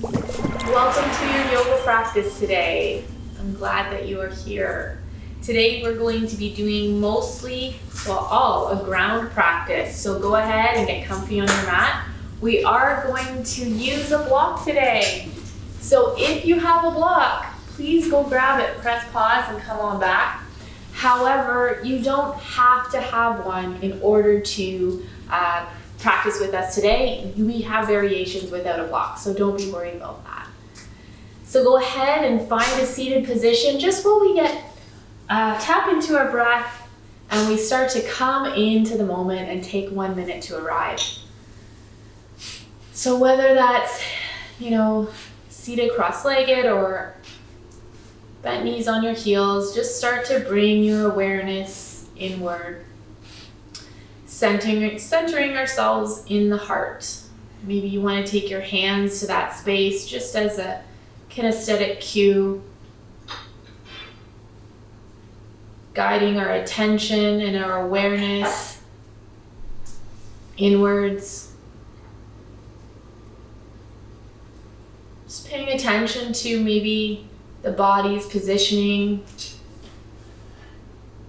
Welcome to your yoga practice today. I'm glad that you are here. Today we're going to be doing all a ground practice. So go ahead and get comfy on your mat. We are going to use a block today. So if you have a block, please go grab it, press pause and come on back. However, you don't have to have one in order to practice with us today. We have variations without a block, so don't be worried about that. So go ahead and find a seated position just while we tap into our breath and we start to come into the moment and take 1 minute to arrive. So whether that's, seated cross-legged or bent knees on your heels, just start to bring your awareness inward. Centering ourselves in the heart. Maybe you want to take your hands to that space just as a kinesthetic cue, guiding our attention and our awareness inwards. Just paying attention to maybe the body's positioning,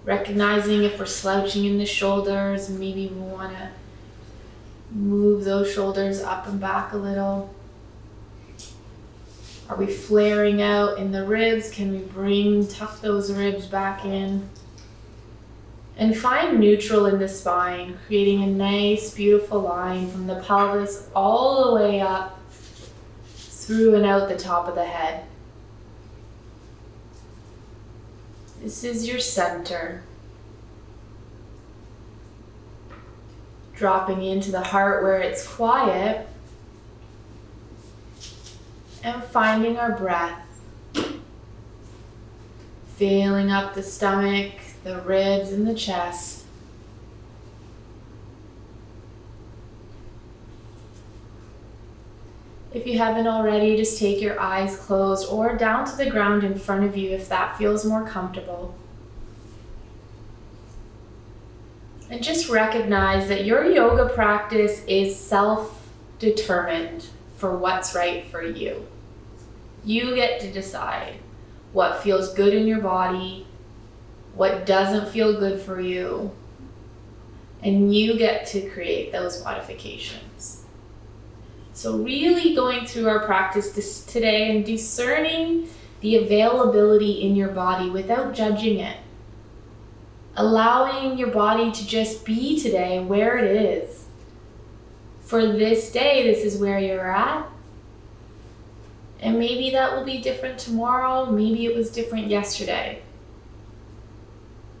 recognizing if we're slouching in the shoulders, maybe we want to move those shoulders up and back a little. Are we flaring out in the ribs? Can we tuck those ribs back in? And find neutral in the spine, creating a nice, beautiful line from the pelvis all the way up through and out the top of the head. This is your center. Dropping into the heart where it's quiet and finding our breath. Filling up the stomach, the ribs, and the chest. If you haven't already, just take your eyes closed or down to the ground in front of you if that feels more comfortable. And just recognize that your yoga practice is self-determined for what's right for you. You get to decide what feels good in your body, what doesn't feel good for you, and you get to create those modifications. So really going through our practice today and discerning the availability in your body without judging it. Allowing your body to just be today where it is. For this day, this is where you're at. And maybe that will be different tomorrow. Maybe it was different yesterday.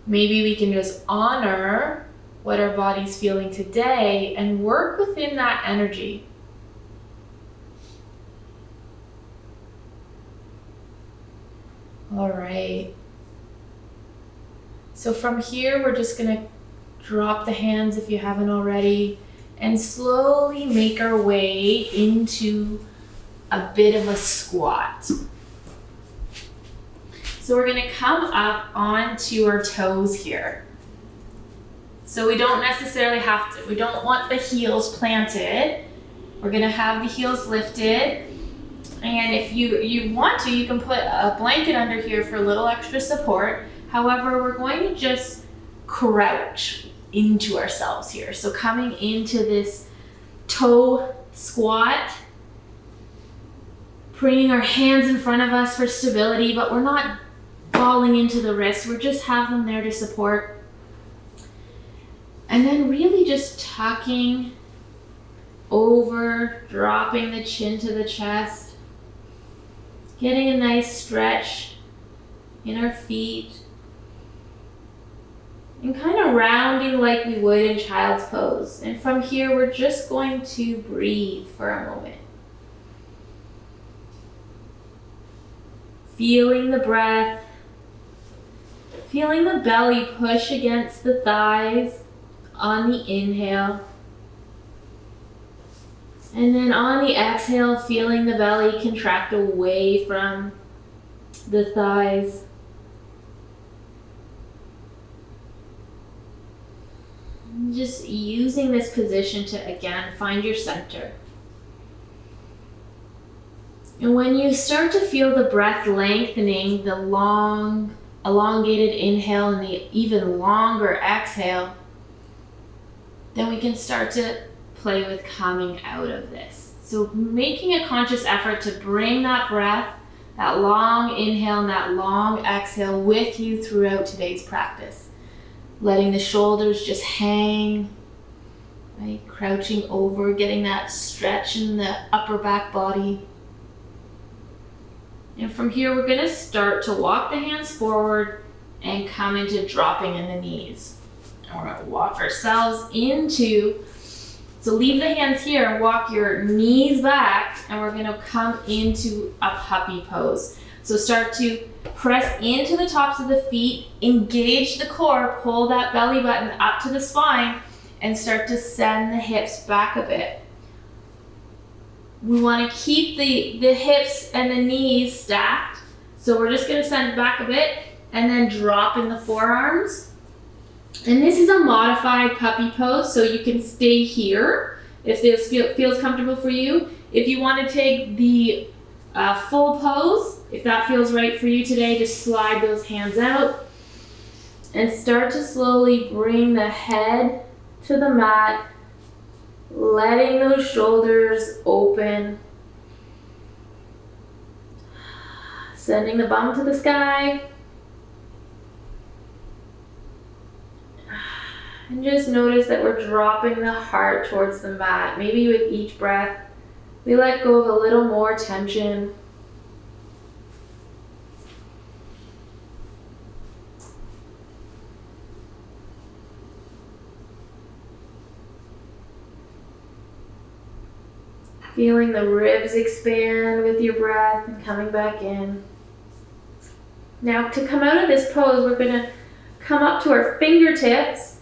Maybe we can just honor what our body's feeling today and work within that energy. All right. So from here, we're just going to drop the hands if you haven't already and slowly make our way into a bit of a squat. So we're going to come up onto our toes here. So we don't necessarily we don't want the heels planted. We're going to have the heels lifted. And if you want to, you can put a blanket under here for a little extra support. However, we're going to just crouch into ourselves here. So coming into this toe squat, bringing our hands in front of us for stability, but we're not falling into the wrists. We're just having them there to support. And then really just tucking over, dropping the chin to the chest. Getting a nice stretch in our feet. And kind of rounding like we would in child's pose. And from here, we're just going to breathe for a moment. Feeling the breath. Feeling the belly push against the thighs on the inhale. And then on the exhale, feeling the belly contract away from the thighs. Just using this position to, again, find your center. And when you start to feel the breath lengthening, the long, elongated inhale and the even longer exhale, then we can start to play with coming out of this. So making a conscious effort to bring that breath, that long inhale and that long exhale with you throughout today's practice. Letting the shoulders just hang, right? Crouching over, getting that stretch in the upper back body. And from here, we're going to start to walk the hands forward and come into dropping in the knees. And we're going to walk ourselves into, so leave the hands here and walk your knees back, and we're going to come into a puppy pose. So start to press into the tops of the feet, engage the core, pull that belly button up to the spine, and start to send the hips back a bit. We want to keep the hips and the knees stacked. So we're just going to send back a bit and then drop in the forearms. And this is a modified puppy pose, so you can stay here if this feels comfortable for you. If you want to take the full pose, if that feels right for you today, just slide those hands out and start to slowly bring the head to the mat, letting those shoulders open, sending the bum to the sky, and just notice that we're dropping the heart towards the mat. Maybe with each breath, we let go of a little more tension. Feeling the ribs expand with your breath and coming back in. Now to come out of this pose, we're going to come up to our fingertips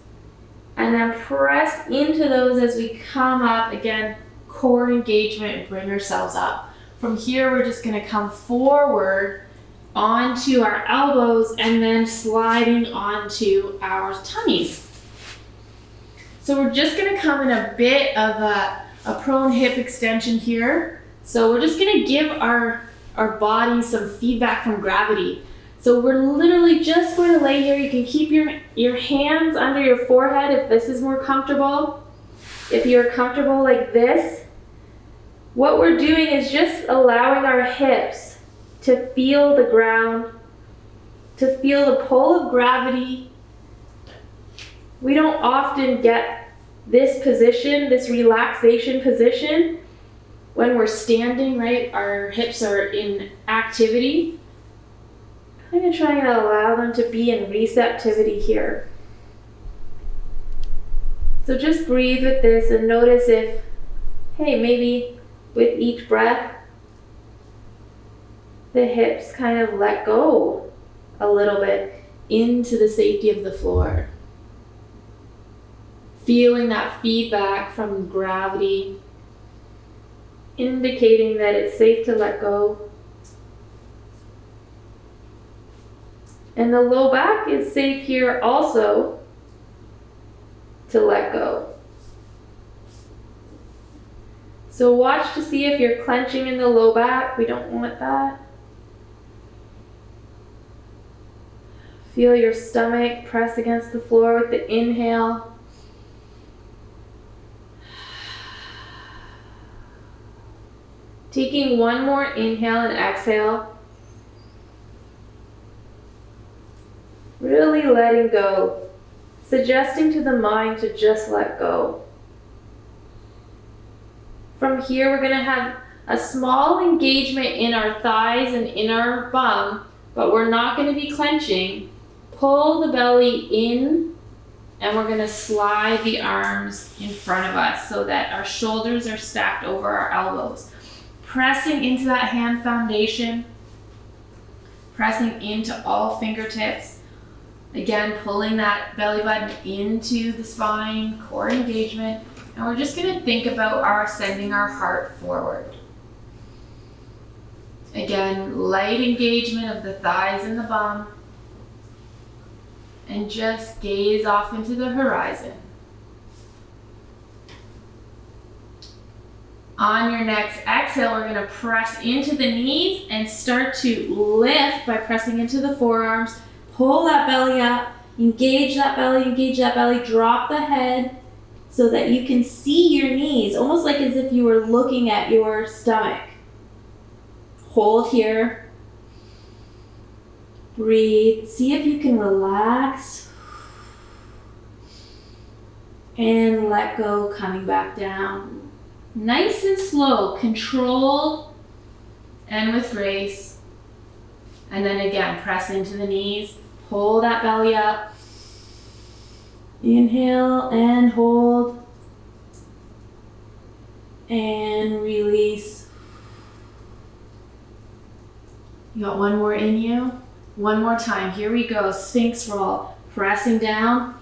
and then press into those as we come up. Again, core engagement and bring ourselves up. From here, we're just going to come forward onto our elbows and then sliding onto our tummies. So we're just going to come in a bit of a prone hip extension here. So we're just gonna give our body some feedback from gravity. So we're literally just going to lay here. You can keep your hands under your forehead if this is more comfortable. If you're comfortable like this, what we're doing is just allowing our hips to feel the ground, to feel the pull of gravity. We don't often get this position, this relaxation position, when we're standing, right? Our hips are in activity. Kind of trying to allow them to be in receptivity here. So just breathe with this and notice if, hey, maybe with each breath, the hips kind of let go a little bit into the safety of the floor. Feeling that feedback from gravity, indicating that it's safe to let go. And the low back is safe here also to let go. So watch to see if you're clenching in the low back. We don't want that. Feel your stomach press against the floor with the inhale. Taking one more inhale and exhale. Really letting go. Suggesting to the mind to just let go. From here, we're going to have a small engagement in our thighs and in our bum, but we're not going to be clenching. Pull the belly in, and we're going to slide the arms in front of us so that our shoulders are stacked over our elbows. Pressing into that hand foundation, pressing into all fingertips. Again, pulling that belly button into the spine, core engagement. And we're just going to think about sending our heart forward. Again, light engagement of the thighs and the bum. And just gaze off into the horizon. On your next exhale, we're gonna press into the knees and start to lift by pressing into the forearms. Pull that belly up, engage that belly, drop the head so that you can see your knees, almost like as if you were looking at your stomach. Hold here. Breathe. See if you can relax. And let go, coming back down. Nice and slow, controlled and with grace. And then again, press into the knees, pull that belly up. Inhale and hold. And release. You got one more in you. One more time. Here we go. Sphinx roll. Pressing down.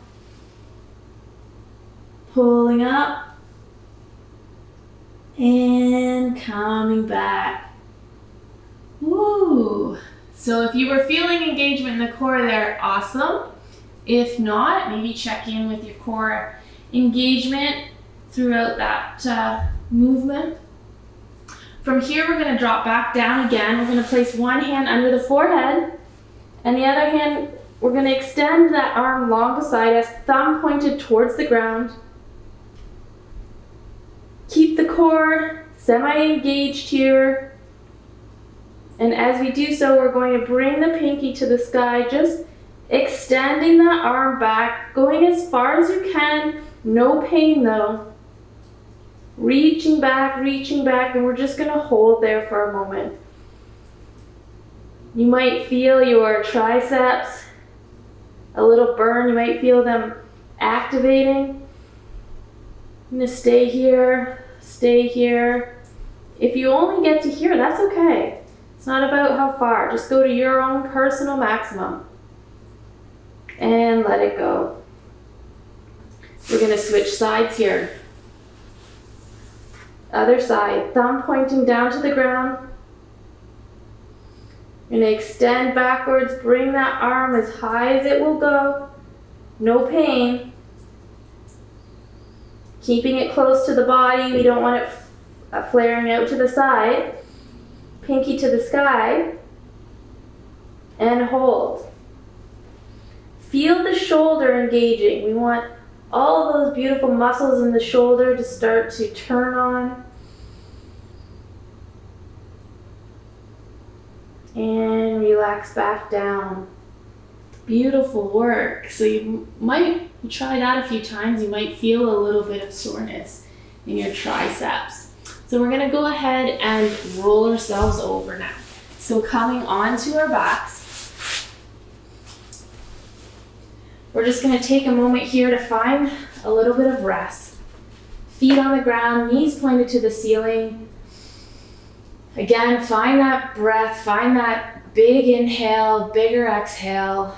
Pulling up. And coming back. Woo! So if you were feeling engagement in the core there, awesome. If not, maybe check in with your core engagement throughout that movement. From here, we're going to drop back down again. We're going to place one hand under the forehead, and the other hand, we're going to extend that arm long beside us, thumb pointed towards the ground. Keep the core semi-engaged here. And as we do so, we're going to bring the pinky to the sky, just extending that arm back, going as far as you can. No pain though. Reaching back, and we're just going to hold there for a moment. You might feel your triceps a little burn. You might feel them activating. I'm going to stay here. If you only get to here, that's okay. It's not about how far. Just go to your own personal maximum. And let it go. We're going to switch sides here. Other side. Thumb pointing down to the ground. You're going to extend backwards. Bring that arm as high as it will go. No pain. Keeping it close to the body. We don't want it flaring out to the side. Pinky to the sky. And hold. Feel the shoulder engaging. We want all of those beautiful muscles in the shoulder to start to turn on. And relax back down. Beautiful work. So you try that a few times. You might feel a little bit of soreness in your triceps. So we're going to go ahead and roll ourselves over now. So coming onto our backs, we're just going to take a moment here to find a little bit of rest. Feet on the ground, knees pointed to the ceiling. Again, find that breath, find that big inhale, bigger exhale.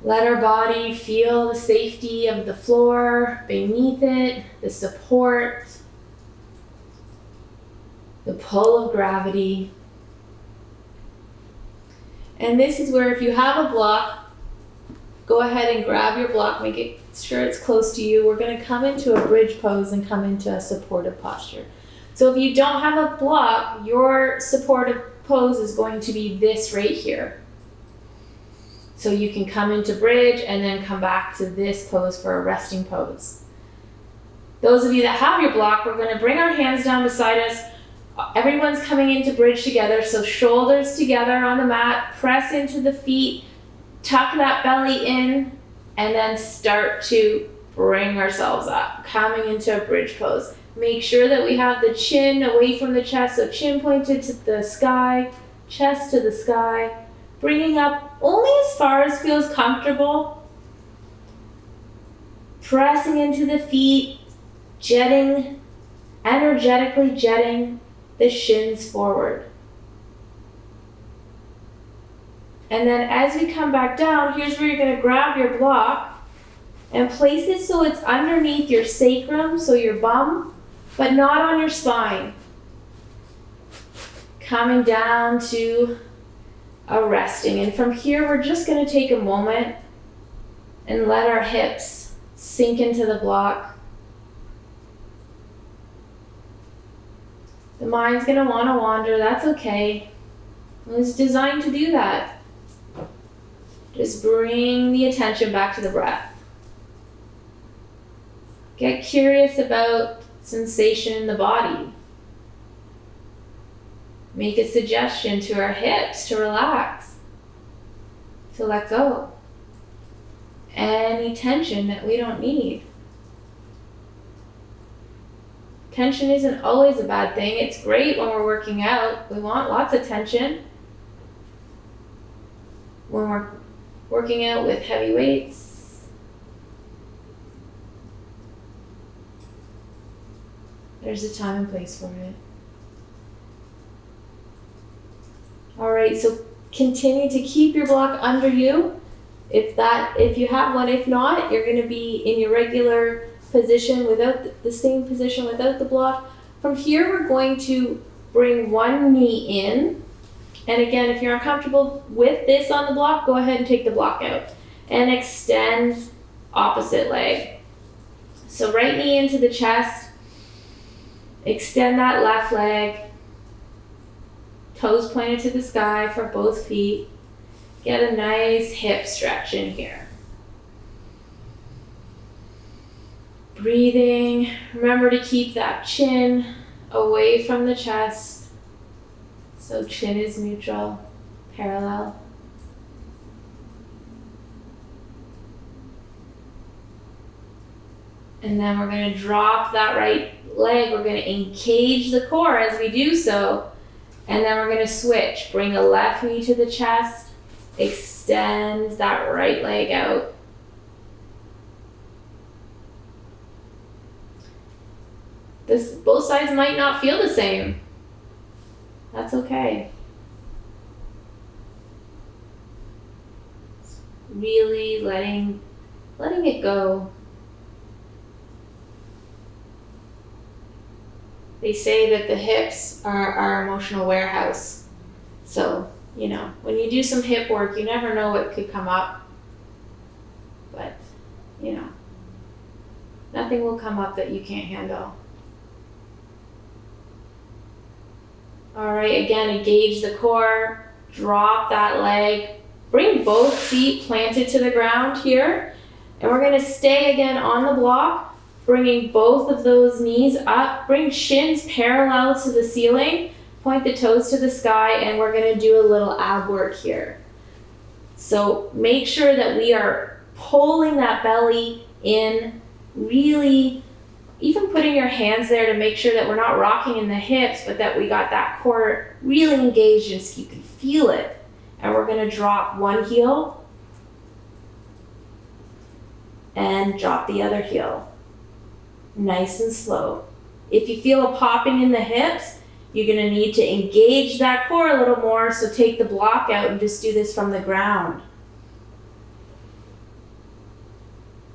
Let our body feel the safety of the floor beneath it, the support, the pull of gravity. And this is where if you have a block, go ahead and grab your block, make it sure it's close to you. We're going to come into a bridge pose and come into a supportive posture. So if you don't have a block, your supportive pose is going to be this right here. So you can come into bridge and then come back to this pose for a resting pose. Those of you that have your block, we're going to bring our hands down beside us. Everyone's coming into bridge together, so shoulders together on the mat, press into the feet, tuck that belly in, and then start to bring ourselves up, coming into a bridge pose. Make sure that we have the chin away from the chest, so chin pointed to the sky, chest to the sky, bringing up only as far as feels comfortable, pressing into the feet, energetically jetting the shins forward. And then as we come back down, here's where you're going to grab your block and place it so it's underneath your sacrum, so your bum, but not on your spine. Coming down to a resting. And from here, we're just going to take a moment and let our hips sink into the block. The mind's gonna wanna wander, that's okay. It's designed to do that. Just bring the attention back to the breath. Get curious about sensation in the body. Make a suggestion to our hips to relax, to let go. Any tension that we don't need. Tension isn't always a bad thing. It's great when we're working out. We want lots of tension. When we're working out with heavy weights, there's a time and place for it. All right, so continue to keep your block under you. If you have one, if not, you're going to be in your regular position without the same position without the block. From here, we're going to bring one knee in. And again, if you're uncomfortable with this on the block, go ahead and take the block out. And extend opposite leg. So right knee into the chest. Extend that left leg. Toes pointed to the sky for both feet. Get a nice hip stretch in here. Breathing. Remember to keep that chin away from the chest. So chin is neutral, parallel. And then we're going to drop that right leg. We're going to engage the core as we do so. And then we're going to switch. Bring the left knee to the chest. Extend that right leg out. Both sides might not feel the same. That's okay. Really letting it go. They say that the hips are our emotional warehouse. So, when you do some hip work, you never know what could come up. But, nothing will come up that you can't handle. All right, again, engage the core, drop that leg, bring both feet planted to the ground here, and we're gonna stay again on the block, bringing both of those knees up, bring shins parallel to the ceiling, point the toes to the sky, and we're gonna do a little ab work here. So make sure that we are pulling that belly in, really even putting your hands there to make sure that we're not rocking in the hips, but that we got that core really engaged and so you can feel it. And we're gonna drop one heel and drop the other heel. Nice and slow. If you feel a popping in the hips, you're gonna need to engage that core a little more, so take the block out and just do this from the ground.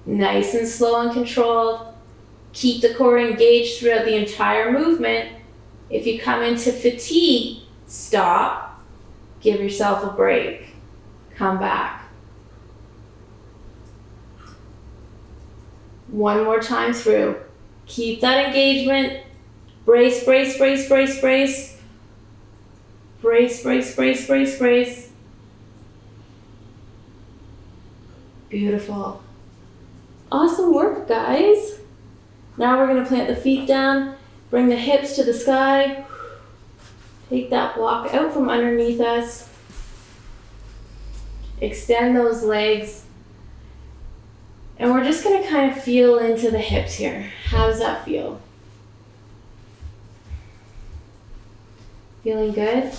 Nice and slow and controlled. Keep the core engaged throughout the entire movement. If you come into fatigue, stop, give yourself a break, come back. One more time through. Keep that engagement. Brace, brace, brace, brace, brace. Brace, brace, brace, brace, brace. Beautiful. Awesome work, guys. Now we're going to plant the feet down, bring the hips to the sky, take that block out from underneath us, extend those legs, and we're just going to kind of feel into the hips here. How does that feel? Feeling good?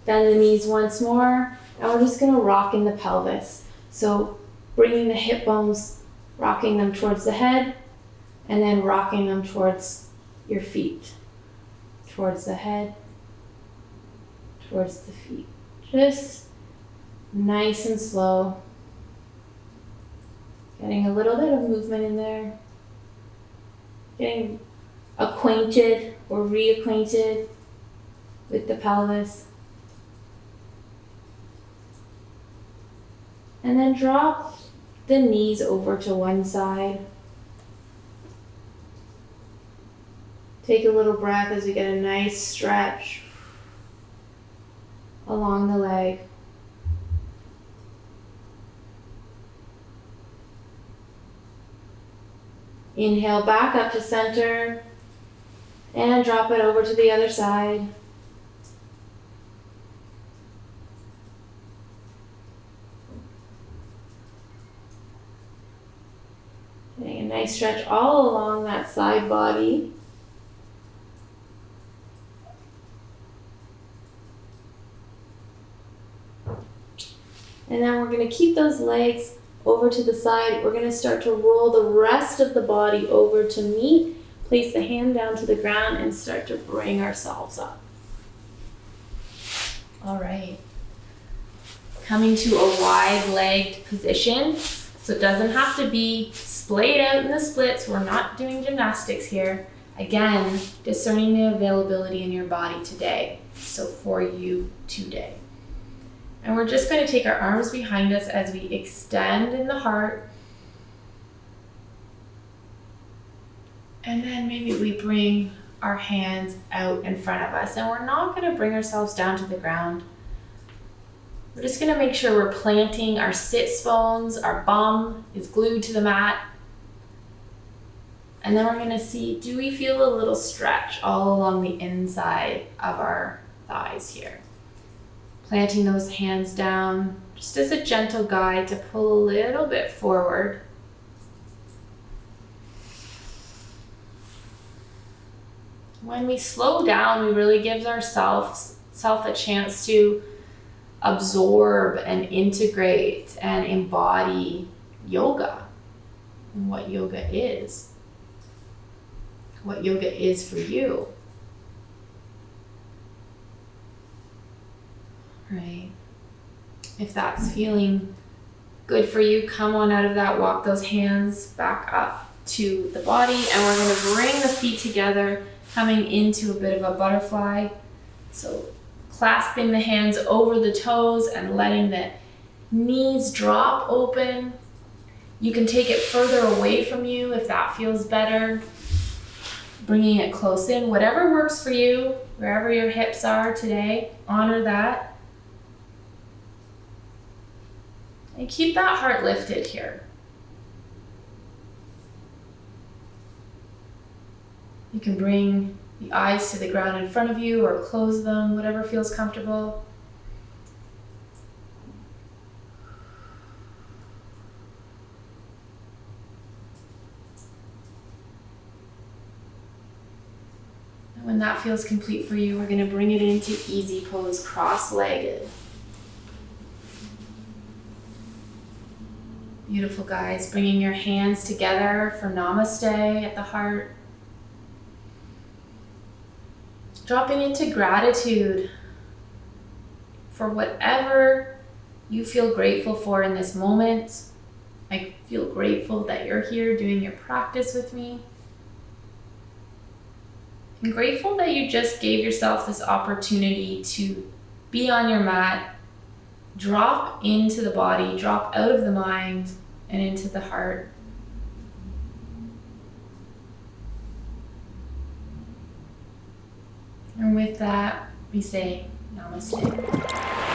Bend the knees once more, and we're just going to rock in the pelvis. So bringing the hip bones, rocking them towards the head, and then rocking them towards your feet, towards the head, towards the feet. Just nice and slow. Getting a little bit of movement in there. Getting acquainted or reacquainted with the pelvis. And then drop the knees over to one side. Take a little breath as you get a nice stretch along the leg. Inhale back up to center and drop it over to the other side. Getting a nice stretch all along that side body. And then we're going to keep those legs over to the side. We're going to start to roll the rest of the body over to meet. Place the hand down to the ground and start to bring ourselves up. All right. Coming to a wide-legged position. So it doesn't have to be splayed out in the splits. We're not doing gymnastics here. Again, discerning the availability in your body today. So for you today. And we're just going to take our arms behind us as we extend in the heart. And then maybe we bring our hands out in front of us. And we're not going to bring ourselves down to the ground. We're just going to make sure we're planting our sits bones. Our bum is glued to the mat. And then we're going to see, do we feel a little stretch all along the inside of our thighs here? Planting those hands down just as a gentle guide to pull a little bit forward. When we slow down, we really give ourselves a chance to absorb and integrate and embody yoga and what yoga is for you. Right. If that's feeling good for you, come on out of that. Walk those hands back up to the body, and we're going to bring the feet together, coming into a bit of a butterfly. So clasping the hands over the toes and letting the knees drop open. You can take it further away from you if that feels better. Bringing it close in, whatever works for you, wherever your hips are today, honor that. And keep that heart lifted here. You can bring the eyes to the ground in front of you or close them, whatever feels comfortable. And when that feels complete for you, we're going to bring it into easy pose, cross-legged. Beautiful, guys. Bringing your hands together for namaste at the heart. Dropping into gratitude for whatever you feel grateful for in this moment. I feel grateful that you're here doing your practice with me. I'm grateful that you just gave yourself this opportunity to be on your mat, drop into the body, drop out of the mind and into the heart. And with that, we say namaste.